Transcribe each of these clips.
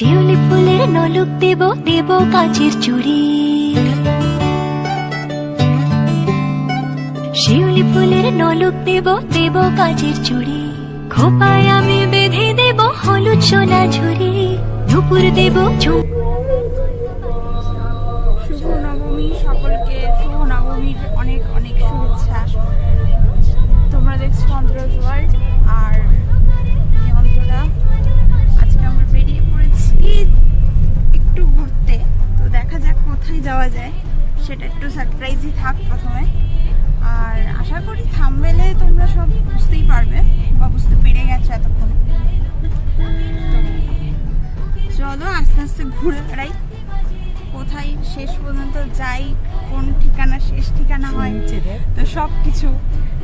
শিউলি ফুলের নলুক দেব দেব কাচের চুড়ি, শিউলি ফুলের নলুক দেব দেব কাচের চুড়ি, খোপায় আমি বেঁধে দেব হলুদ সোনা ঝুড়ি, নুপুর দেব ঝুম। শুভ নবমী, সকলকে শুভ নবমীর অনেক অনেক শুভেচ্ছা। তোমরা দেখছো অন্তরাজ ওয়ার্ল্ড আর অন্তরা। আজকে আমরা বেরিয়ে পড়েছি একটু ঘুরতে, তো দেখা যাক কোথায় যাওয়া যায়, সেটা একটু সারপ্রাইজই থাক প্রথমে। আর আশা করি থাম্বনেলে তোমরা সব বুঝতেই পারবে বা বুঝতে পেরে গেছো এতক্ষণে। তো চলো আস্তে আস্তে ঘুরে বেড়াই, কোথায় শেষ পর্যন্ত যাই, কোন ঠিকানা শেষ ঠিকানা হয়, তো সব কিছু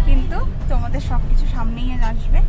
কিন্তু তোমাদের সব কিছু সামনেই আসবে।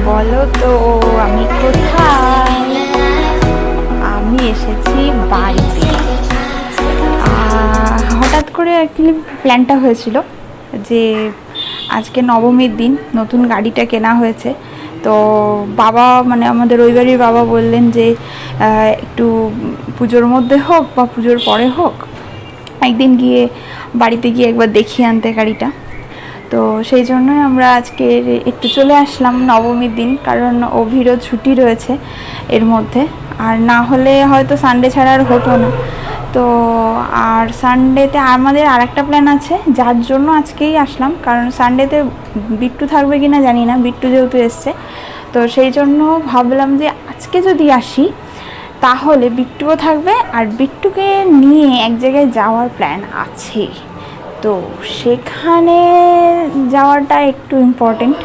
বলো তো আমি কোথায়? আমি এসেছি বাড়িতে। হঠাৎ করে অ্যাকচুয়ালি প্ল্যানটা হয়েছিল যে আজকে নবমীর দিন নতুন গাড়িটা কেনা হয়েছে, তো বাবা মানে আমাদের ওই বাড়ির বাবা বললেন যে একটু পুজোর মধ্যে হোক বা পুজোর পরে হোক একদিন গিয়ে বাড়িতে গিয়ে একবার দেখিয়ে আনতে গাড়িটা। তো সেই জন্যই আমরা আজকে একটু চলে আসলাম নবমীর দিন, কারণ অভিরও ছুটি রয়েছে এর মধ্যে, আর না হলে হয়তো সানডে ছাড়া আর হতো না। তো আর সানডেতে আমাদের আর একটা প্ল্যান আছে, যার জন্য আজকেই আসলাম, কারণ সানডেতে বিট্টু থাকবে কি না জানি না, বিট্টু যেহেতু এসছে, তো সেই জন্য ভাবলাম যে আজকে যদি আসি তাহলে বিট্টুও থাকবে, আর বিট্টুকে নিয়ে এক জায়গায় যাওয়ার প্ল্যান আছে। তো সেখানে যাওয়াটা একটু ইম্পর্টেন্ট,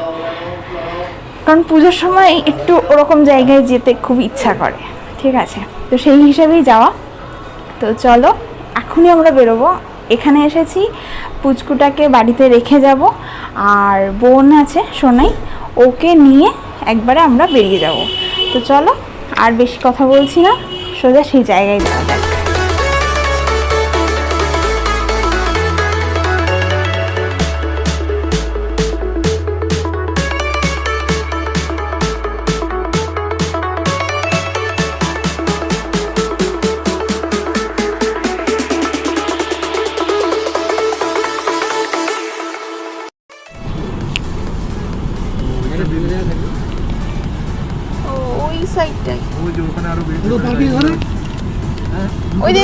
কারণ পুজোর সময় একটু ওরকম জায়গায় যেতে খুব ইচ্ছা করে, ঠিক আছে? তো সেই হিসাবেই যাওয়া। তো চলো এখনই আমরা বেরোবো। এখানে এসেছি পুচকুটাকে বাড়িতে রেখে যাব, আর বোন আছে সোনাই, ওকে নিয়ে একবারে আমরা বেরিয়ে যাব। তো চলো আর বেশি কথা বলছি না, সোজা সেই জায়গায় যাওয়া যাক। ওই সাইডটাই ওই যে ওখানে আরো বেশি পার্কিং করে, ওই যে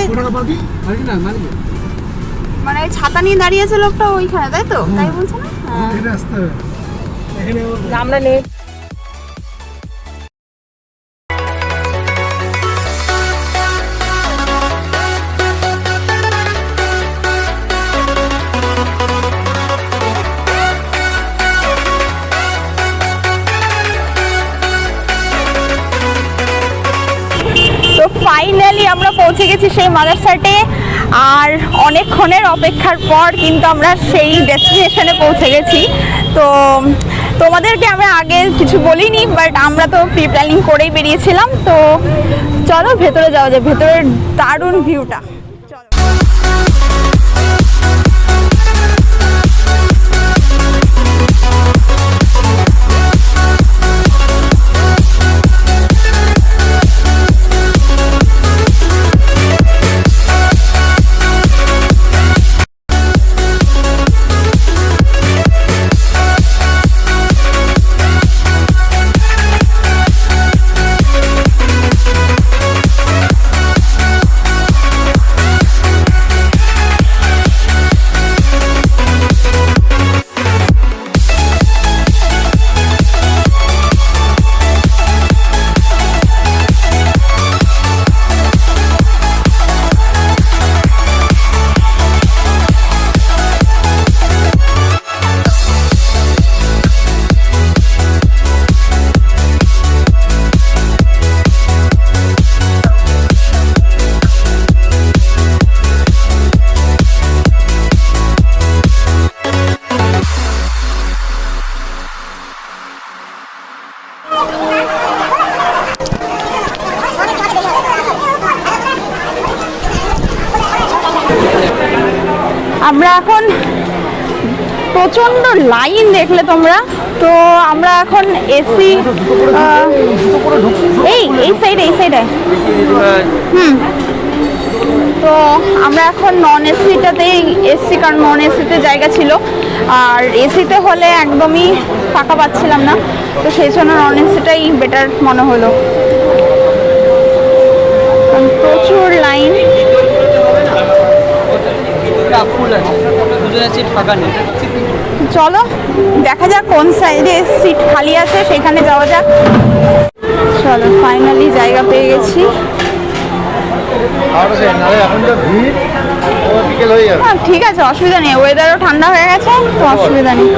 মানে ছাতা নিয়ে দাঁড়িয়ে আছে লোকটা ওইখানে, তাই তো? তাই বলছো না? এই রাস্তা এখানে আমরা নেই। ফাইনালি আমরা পৌঁছে গেছি সেই মাদারসাটে, আর অনেকক্ষণের অপেক্ষার পর কিন্তু আমরা সেই ডেস্টিনেশনে পৌঁছে গেছি। তো তোমাদেরকে আমি আগে কিছু বলিনি, বাট আমরা তো প্রি প্ল্যানিং করেই বেরিয়েছিলাম। তো চলো ভেতরে যাওয়া যায়, ভেতরের দারুণ ভিউটা। আমরা এখন প্রচন্ড লাইন দেখলে তোমরা, তো আমরা এখন এসি এই সাইডে তো আমরা এখন নন এসিটাতেই এসছি, কারণ নন এসিতে জায়গা ছিল আর এসিতে হলে একদমই ফাঁকা পাচ্ছিলাম না, তো সেই জন্য নন এসিটাই বেটার মনে হলো। প্রচুর লাইন, চলো দেখা যাক কোন সাইডে সিট খালি আছে সেখানে যাওয়া যাক। চলো ফাইনালি জায়গা পেয়ে গেছি। হ্যাঁ ঠিক আছে, অসুবিধা নেই, ওয়েদারও ঠান্ডা হয়ে গেছে তো অসুবিধা নেই।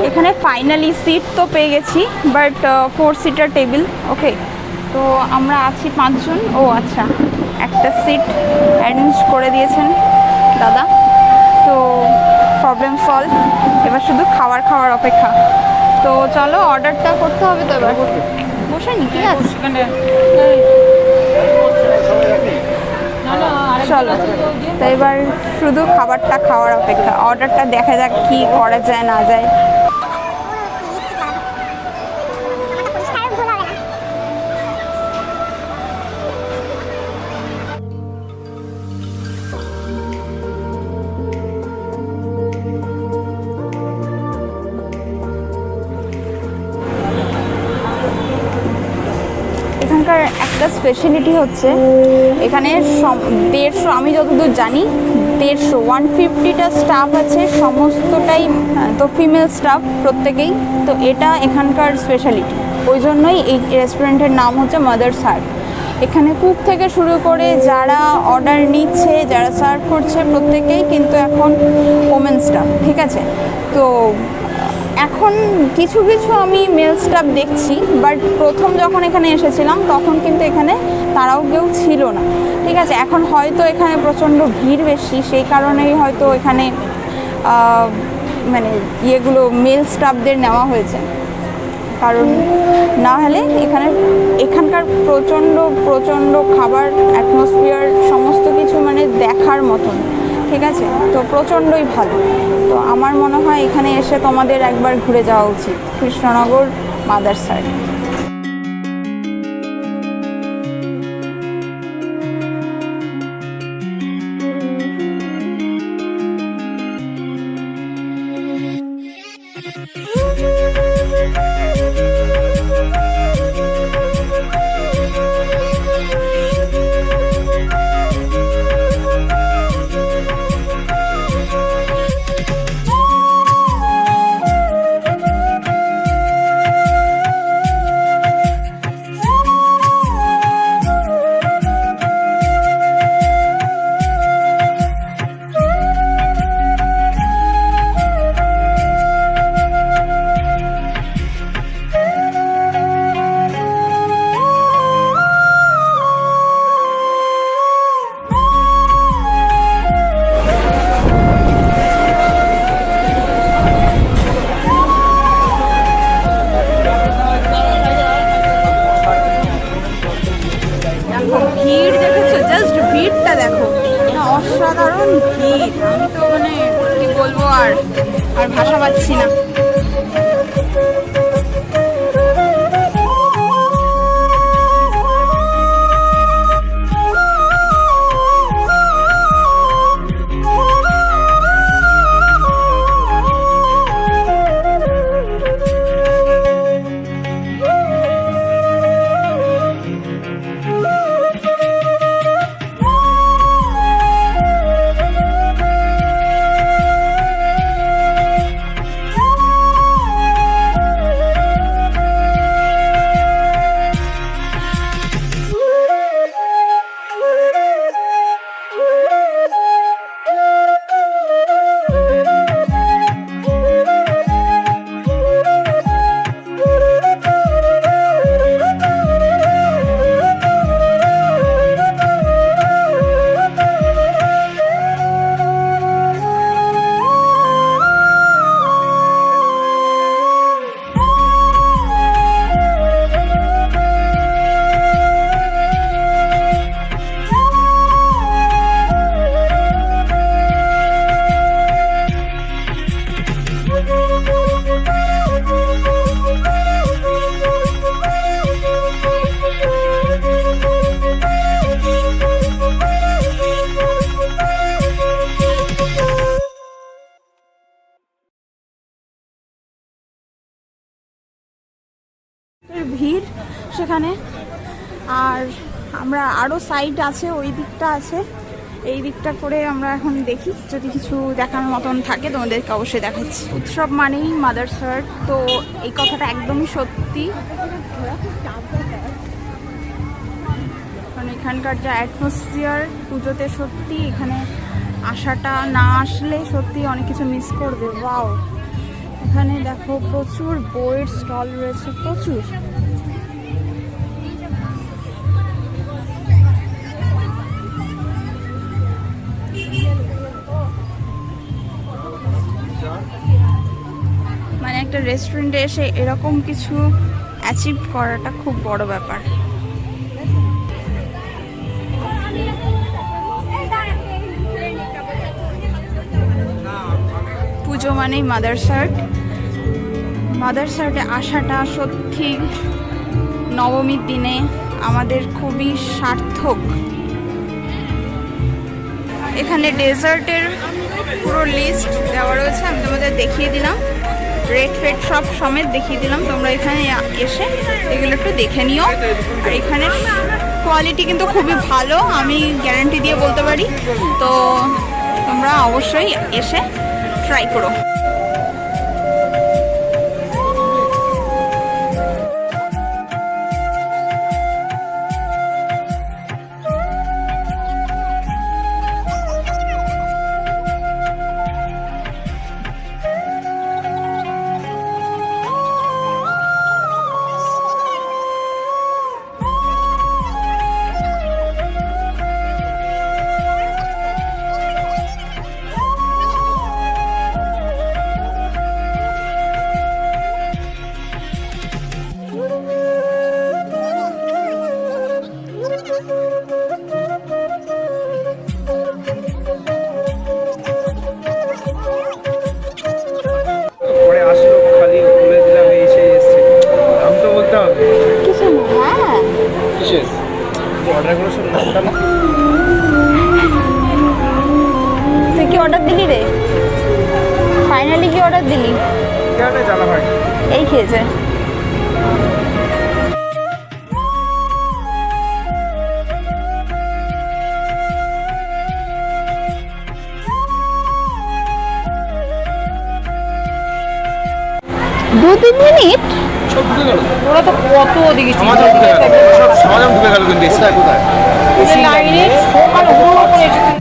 এখানে ফাইনালি সিট তো পেয়ে গেছি, বাট 4 সিটার টেবিল। ওকে, তো আমরা আছি 5 জন। ও আচ্ছা, একটা সিট অ্যারেঞ্জ করে দিয়েছেন দাদা, তো প্রবলেম সলভ। এবার শুধু খাওয়ার অপেক্ষা। তো চলো অর্ডারটা করতে হবে তো এবার। বসে নি কি আছে চলো, তো এবার শুধু খাবারটা খাওয়ার অপেক্ষা। অর্ডারটা দেখা যাক কি করা যায় না যায়। এখানকার একটা স্পেশালিটি হচ্ছে এখানে 150, আমি যতদূর জানি 150টা স্টাফ আছে, সমস্তটাই তো ফিমেল স্টাফ প্রত্যেকেই। তো এটা এখানকার স্পেশালিটি, ওই জন্যই এই রেস্টুরেন্টের নাম হচ্ছে মাদার্স হার্ট। এখানে কুক থেকে শুরু করে যারা অর্ডার নিচ্ছে, যারা সার্ভ করছে, প্রত্যেকেই কিন্তু এখন ওমেন স্টাফ। ঠিক আছে, তো এখন কিছু আমি মেল স্টাফ দেখছি, বাট প্রথম যখন এখানে এসেছিলাম তখন কিন্তু এখানে তারাও কেউ ছিল না। ঠিক আছে, এখন হয়তো এখানে প্রচণ্ড ভিড় বেশি, সেই কারণেই হয়তো এখানে মানে ইয়েগুলো মেল স্টাফদের নেওয়া হয়েছে, কারণ না হলে এখানকার প্রচণ্ড খাবার, অ্যাটমসফিয়ার, সমস্ত কিছু মানে দেখার মতন। ঠিক আছে, তো প্রচণ্ডই ভালো। তো আমার মনে হয় এখানে এসে তোমাদের একবার ঘুরে যাওয়া উচিত, কৃষ্ণনগর মাদার্স হার্ট। ভিড় দেখেছো, জাস্ট ভিড়টা দেখো, অসাধারণ ভিড়। আমি তো মানে কি বলবো, আর ভাষা পাচ্ছি না। সেখানে। আর আমরা আরও সাইড আছে, ওই দিকটা আছে, এই দিকটা করে আমরা এখন দেখি যদি কিছু দেখানোর মতন থাকে তোমাদেরকে অবশ্যই দেখাচ্ছি। উৎসব মানেই মাদার্স হার্ট, তো এই কথাটা একদমই সত্যি। কারণ এখানকার যা অ্যাটমসফিয়ার পুজোতে, সত্যি এখানে আসাটা না আসলে সত্যি অনেক কিছু মিস করবে। ওয়াও, এখানে দেখো প্রচুর বইয়ের স্টল রয়েছে, প্রচুর। মানে একটা রেস্টুরেন্টে এসে এরকম কিছু অ্যাচিভ করাটা খুব বড় ব্যাপার। পুজো মানেই মাদার্স হার্ট। মাদার্স হার্টে আসাটা সত্যি নবমীর দিনে আমাদের খুবই সার্থক। এখানে ডেজার্টের পুরো লিস্ট দেওয়া রয়েছে, আমি তোমাদের দেখিয়ে দিলাম, রেট ফেট সব সমেত দেখিয়ে দিলাম। তোমরা এখানে এসে এগুলো একটু দেখে নিও। আর এখানে কোয়ালিটি কিন্তু খুবই ভালো, আমি গ্যারান্টি দিয়ে বলতে পারি। তো তোমরা অবশ্যই এসে ট্রাই করো। তুই কি অর্ডার দিলি রে? ফাইনালি কি অর্ডার দিলি? এই খেয়েছে। দু তিন মিনিট ওরা তো কত ওদিকে সমাজম ঢুকে গেল কিন্তু কোথায় লাইনে সকাল হুড়ো করে এসেছে।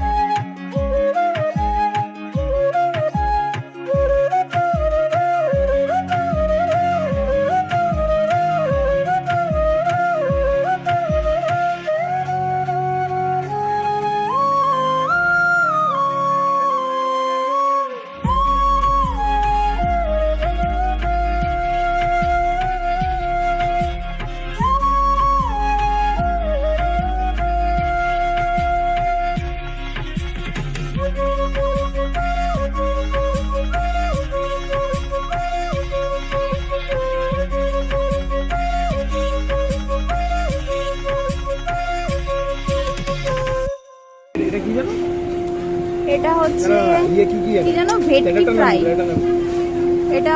এটা হচ্ছে কি জানো, ভেটকি ফ্রাই। এটা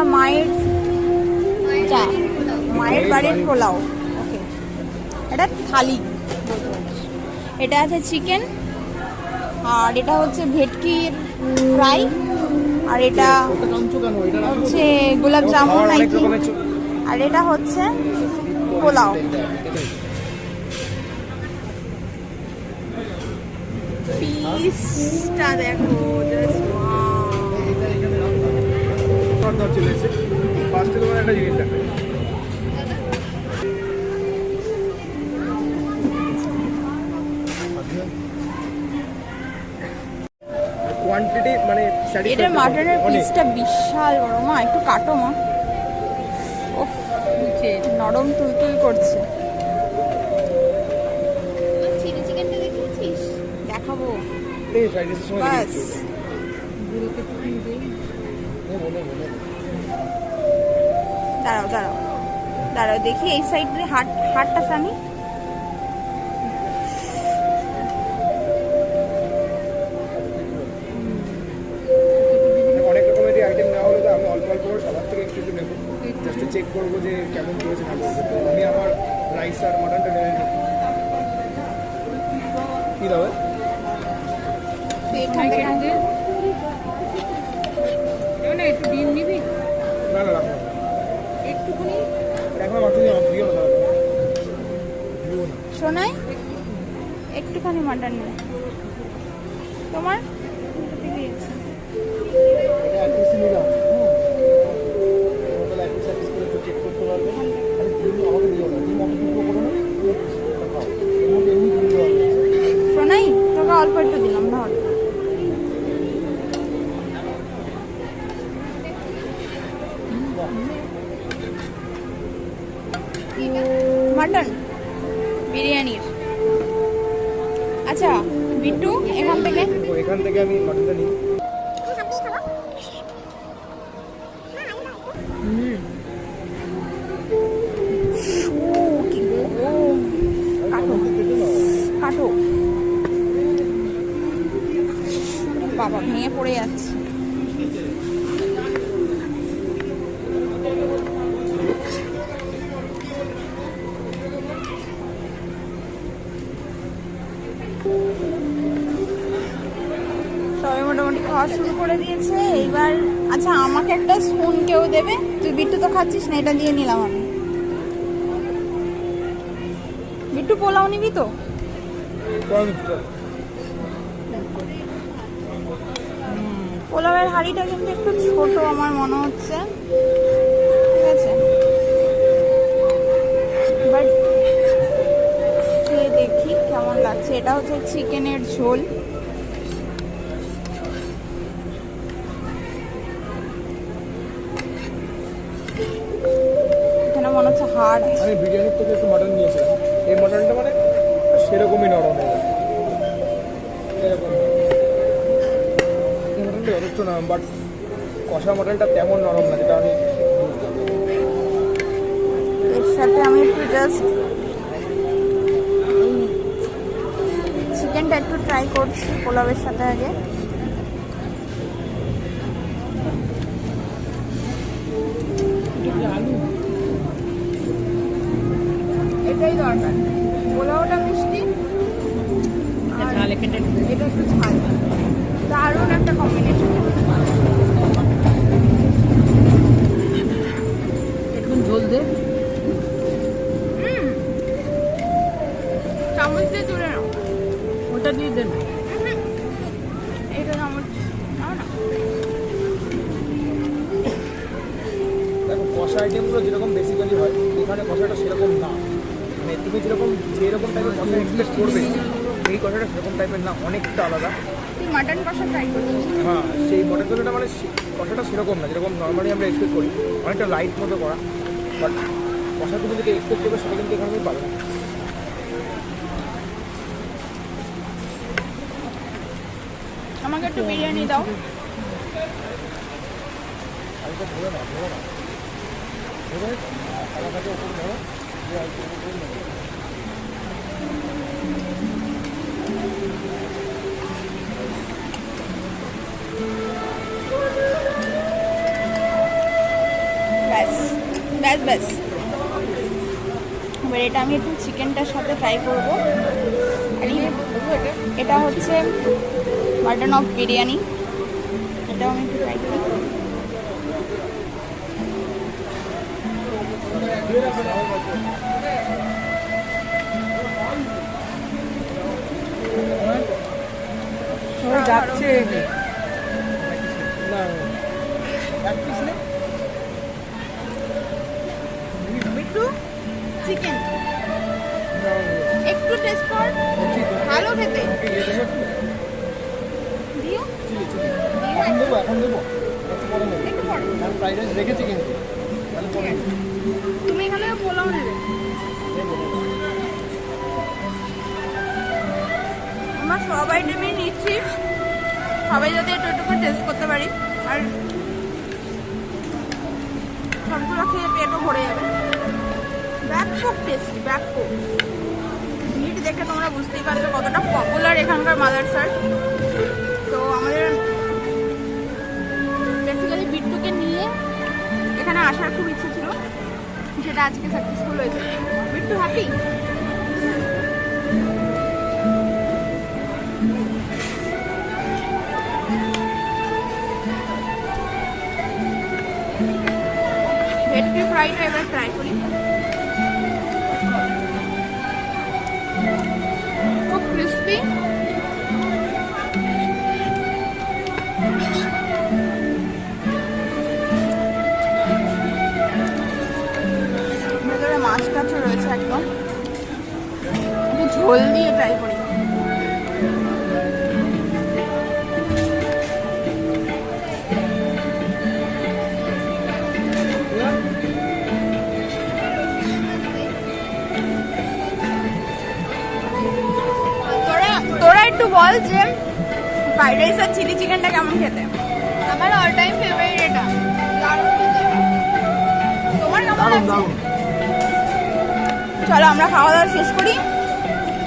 মায়ের বাড়ির পোলাও। ওকে, এটা থালি। এটা আছে চিকেন, আর এটা হচ্ছে ভেটকির ফ্রাই, আর এটা হচ্ছে গোলাপ জামুন নাকি, আর এটা হচ্ছে পোলাও। পিসটা দেখো, এটা মাটনের পিসটা বিশাল বড়। মা একটু কাটো মা, নরম তুলতুল করছে। দেখাবো বাস। দাঁড়াও দাঁড়াও দাঁড়াও দেখি এই সাইড দিয়ে হাটটা টানি। অনেক রকমের আইটেম নেওয়া হলো, তো আমি অল্প অল্প করে সবার থেকে একটু নেবো, জাস্ট চেক করবো যে কেমন করেছে না করবো। তো আমি আমার রাইস কি দাও এখান থেকে একটু ডিম নিবি না না রাখো একটুখানি রাখো মাত্র দিও না শোনাই একটুখানি মাটন নেই তোমার এটা এক পিস নিলাম ওটা এক পিস করে একটু চেক করতে পারবে আর ডিম আমাকে দিও না ডিম অত টুকরো করো না খাও এমনি এমনি ডিম দিও শোনাই তোকে অল্প একটু দিলাম ধর মাটন বিরিয়ানির আচ্ছা বিট্টু এখান থেকে এখান থেকে আমি মাটনটা নিই কি গরম কাটো কাটো বাবা ভেঙে পড়ে যাচ্ছে সবাই মোটামুটি খাওয়া শুরু করে দিয়েছে এইবার আচ্ছা আমাকে একটা স্পুন কেউ দেবে তুই বিট্টু তো খাচ্ছিস না এটা দিয়ে নিলাম আমি বিট্টু পোলাও নিবি তো পোলাওয়ের হাঁড়িটা কিন্তু একটু ছোট আমার মনে হচ্ছে ঠিক আছে বাট খেয়ে দেখি কেমন লাগছে এটা হচ্ছে চিকেনের ঝোল এখানে মনে হচ্ছে হাড় আছে আমি বিরিয়ানির থেকে একটু মাটন নিয়েছিলাম এই মাটনটা মানে সেরকমই নরম হয়ে গেছে এরকম এই মাটনটা যথেষ্ট নরম বাট কষা মাটনটা তেমন নরম না যেটা আমি এর সাথে আমি একটু জাস্ট চিকেনটা একটু ট্রাই করছি পোলাওয়ের সাথে আগে এটাই দরকার পোলাওটা মিষ্টি আর এটা একটু ঝাল দারুণ একটা কম্বিনেশন একটু ঝোল দে চামচ দিয়ে তুলে নাও ওটা দিয়ে দেন এইটা চামচ নাও না দেখো কষা আইটেমগুলো যেরকম বেসিক্যালি হয় এখানে কষাটা সেরকম না মানে তুমি যেরকম টাইপের কষা এক্সপেক্ট করবে এই কষাটা সেরকম টাইপের না অনেকটা আলাদা তুই মাটন কষা ট্রাই করছিস হ্যাঁ সেই মটন কষাটা মানে কষাটা সেরকম না যেরকম নর্মালি আমরা এক্সপেক্ট করি অনেকটা লাইট মতো করা বাট কষা তুমি যদি এক্সপেক্ট করবে সেটা কিন্তু এখানে তুমি পাবে না আমাকে একটু বিরিয়ানি দাও হালকা ধরে না ধরে হালকাকে ওপর ধরো দিয়ে আর একটু উপরে নেবে। ব্যাস ব্যাস ব্যাস এবার এটা আমি একটু চিকেনটার সাথে ফ্রাই করবো আর এটা হচ্ছে মাটন অফ বিরিয়ানি এটাও আমি একটু ফ্রাই করি যাচ্ছে না এক পিস নেই একটু চিকেন একটু টেস্ট কর ভালো খেতে দিও এখন দেবো একটু পরে নেবো একটু পরে আমি ফ্রাইড রাইস রেখেছি কিন্তু তাহলে পরে নেবো। তুমি এখানে পোলাও নেবে আমরা সব আইটেমই নিচ্ছি সবাই যাতে একটু একটু করে টেস্ট করতে পারি আর সবগুলো খেয়ে পেটও ভরে যাবে ব্যাপক টেস্ট ব্যাপক মিট দেখে তোমরা বুঝতেই পারছো কতটা পপুলার এখানকার মাদারসার তো আমাদের বেসিক্যালি বিট্টুকে নিয়ে এখানে আসার খুব ইচ্ছে ছিল সেটা আজকে সাকসেসফুল হয়েছে বিট্টু হ্যাপি ফ্রাইটা এবার ট্রাই করি। খুব ক্রিস্পি, ভেতরে মাছ টাছও রয়েছে একদম। একটু ঝোল দিয়ে ট্রাই করি। তোরা একটু বল যে ফ্রাইড রাইস আর চিলি চিকেনটা কেমন খেতে? আমার অল টাইম ফেভারিট এটা। তোমার কেমন লাগছে? চলো আমরা খাওয়া দাওয়া শেষ করি,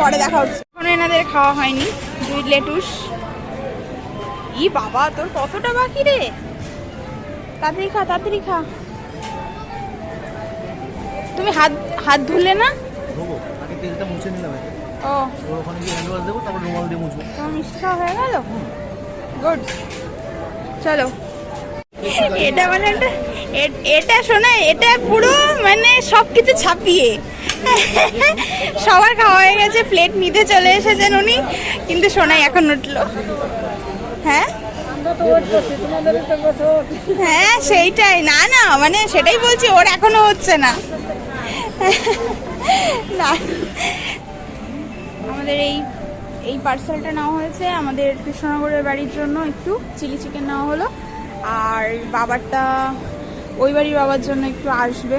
পরে দেখা হচ্ছে। এখন এনাদের খাওয়া হয়নি। দুই লেটুস। ই বাবা, তোর কতটা বাকি রে? তাড়াতাড়ি খা, তাড়াতাড়ি খা। তুমি হাত ধুলে না? আগে তেলটা মুছে নিলাম। ও, ওখানে গিয়ে হ্যান্ড ওয়াশ দেবো, তারপর রুমাল দিয়ে মুছবো। তোমার মিষ্টি খাওয়া হয়ে গেল? গুড। চলো। এটা মানে এটা শোনা, এটা পুরো মানে সবকিছু ছাপিয়ে সবার খাওয়া হয়ে গেছে, প্লেট নিতে চলে এসেছেন উনি, কিন্তু সোনাই এখন উঠলো। হ্যাঁ হ্যাঁ সেইটাই, না না মানে সেটাই বলছি, ওর এখনো হচ্ছে না। না, আমাদের এই পার্সেলটা নেওয়া হয়েছে আমাদের কৃষ্ণনগরের বাড়ির জন্য। একটু চিলি চিকেন নেওয়া হলো, আর বাবারটা ওই বাড়ির বাবার জন্য একটু আসবে।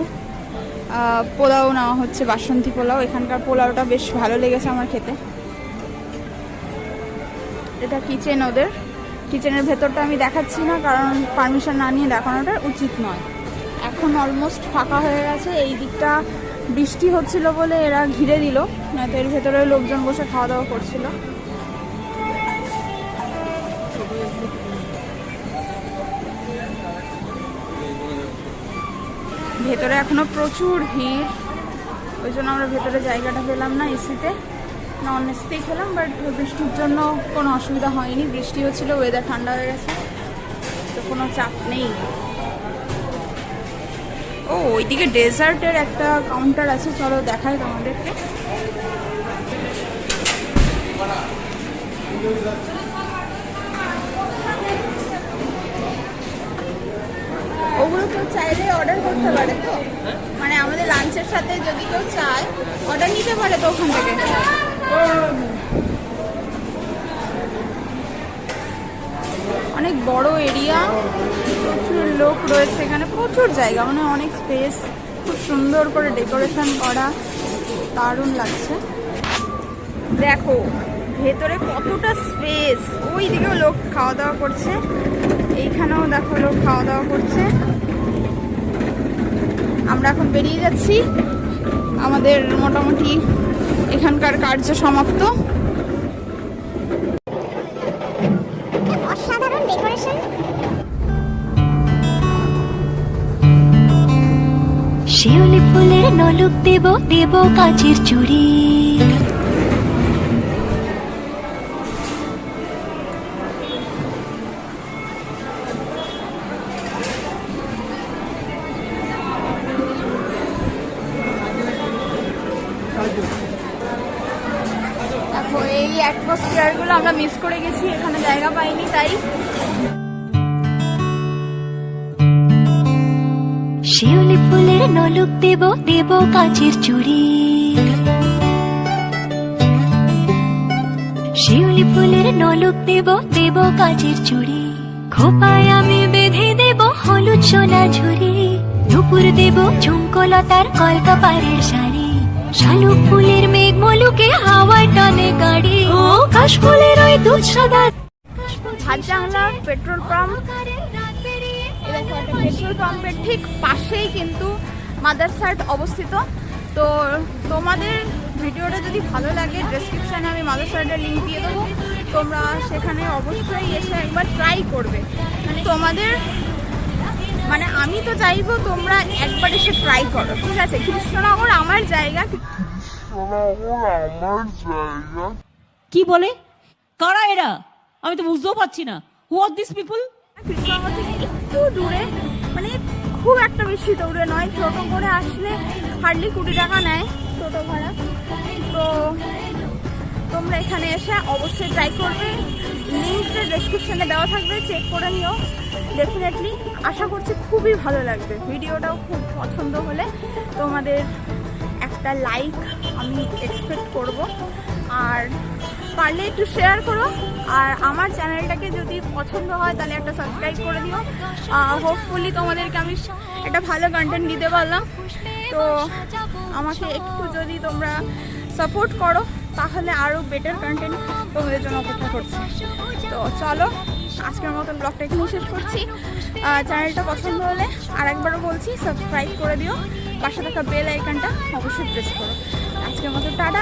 পোলাও নেওয়া হচ্ছে, বাসন্তী পোলাও। এখানকার পোলাওটা বেশ ভালো লেগেছে আমার খেতে। এটা কিচেন ওদের। কিচেনের ভেতরটা আমি দেখাচ্ছি না, কারণ পারমিশন না নিয়ে দেখানোটা উচিত নয়। এখন অলমোস্ট ফাঁকা হয়ে গেছে। এই দিকটা বৃষ্টি হচ্ছিল বলে এরা ঘিরে দিল, নয়তো এর ভেতরে লোকজন বসে খাওয়া দাওয়া করছিল। ভেতরে এখনো প্রচুর ভিড়, ওই জন্য আমরা ভেতরে জায়গাটা পেলাম না। এসিতে নন এসিতেই খেলাম, বাট বৃষ্টির জন্য কোনো অসুবিধা হয়নি। বৃষ্টি হচ্ছিল, ওয়েদার ঠান্ডা হয়ে গেছে, তো কোনো চাপ নেই। ও, ওইদিকে ডেজার্টের একটা কাউন্টার আছে, চলো দেখাই তোমাদেরকে। ওগুলো কেউ চাইলে অর্ডার করতে পারে তো, মানে আমাদের লাঞ্চের সাথে যদি কেউ চায় অর্ডার নিতে পারে তো ওখান থেকে। অনেক বড় এরিয়া, প্রচুর লোক রয়েছে এখানে, প্রচুর জায়গা, মানে অনেক স্পেস, খুব সুন্দর করে ডেকোরেশন করা, দারুণ লাগছে। দেখো ভেতরে কতটা স্পেস, ওই দিকেও লোক খাওয়া দাওয়া করছে, এইখানেও দেখো লোক খাওয়া দাওয়া করছে। আমরা এখন বেরিয়ে যাচ্ছি, আমাদের মোটামুটি এখানকার কার্য সমাপ্ত। অসাধারণ ডেকোরেশন। শিউলি ফুলের নলুক দেব দেব কাচের চুড়ি, দেখো এই অ্যাটমসফিয়ার গুলো আমরা মিস করে গেছি, এখানে জায়গা পাইনি তাই। শিউলি ফুলের নলুক দেব দেব কাচের চুড়ি, শিউলি ফুলের নলুক দেব দেব কাচের চুড়ি, খোপায় আমি বেঁধে দেব হলুদ সোনা ঝুড়ি, নুপুর দেব ঝুমকলতার কলকাপাড়ের শাড়ি, শালুক ফুলের মেঘ মলুকে হাওয়ায় টানে গাড়ি, ও কাশ ফুলের ওই দুধ সাদা হাজাংলা পেট্রোল পাম্প। পেট্রোল পাম্পের ঠিক পাশেই কিন্তু মাদারসার্ট অবস্থিত। তো তোমাদের ভিডিওটা যদি ভালো লাগে, ডেসক্রিপশানে আমি মাদারসার্টের লিঙ্ক দিয়ে দেবো, তোমরা সেখানে অবশ্যই এসে একবার ট্রাই করবে। মানে তোমাদের মানে আমি তো চাইবো তোমরা একবার এসে ট্রাই করো, ঠিক আছে? কৃষ্ণনগর আমার জায়গা। কি বলে? কারা এরা? আমি তো বুঝতেও পারছি না। হু আর দিস পিপল? কৃষ্ণনগর থেকে একটু দূরে, মানে খুব একটা বেশি দূরে নয়, টোটো করে আসলে হার্ডলি 20 টাকা নেয় টোটো ভাড়া। তো তোমরা এখানে এসে অবশ্যই ট্রাই করবে, লিঙ্কটা ডেসক্রিপশনে দেওয়া থাকবে, চেক করে নিও। ডেফিনেটলি আশা করছি খুবই ভালো লাগবে। ভিডিওটাও খুব পছন্দ হলে তোমাদের একটা লাইক আমি এক্সপেক্ট করব, আর পারলে একটু শেয়ার করো। আর আমার চ্যানেলটাকে যদি পছন্দ হয় তাহলে একটা সাবস্ক্রাইব করে দিও। হোপফুলি তোমাদেরকে আমি একটা ভালো কন্টেন্ট দিতে পারলাম। তো আমাকে একটু যদি তোমরা সাপোর্ট করো তাহলে আরও বেটার কন্টেন্ট তোমাদের জন্য অপেক্ষা করছি। তো চলো আজকের মতন ব্লগটা এখানেই শেষ করছি। চ্যানেলটা পছন্দ হলে আর একবারও বলছি সাবস্ক্রাইব করে দিও, পাশে থাকা বেল আইকনটা অবশ্যই প্রেস করো। আজকের মতো টাটা।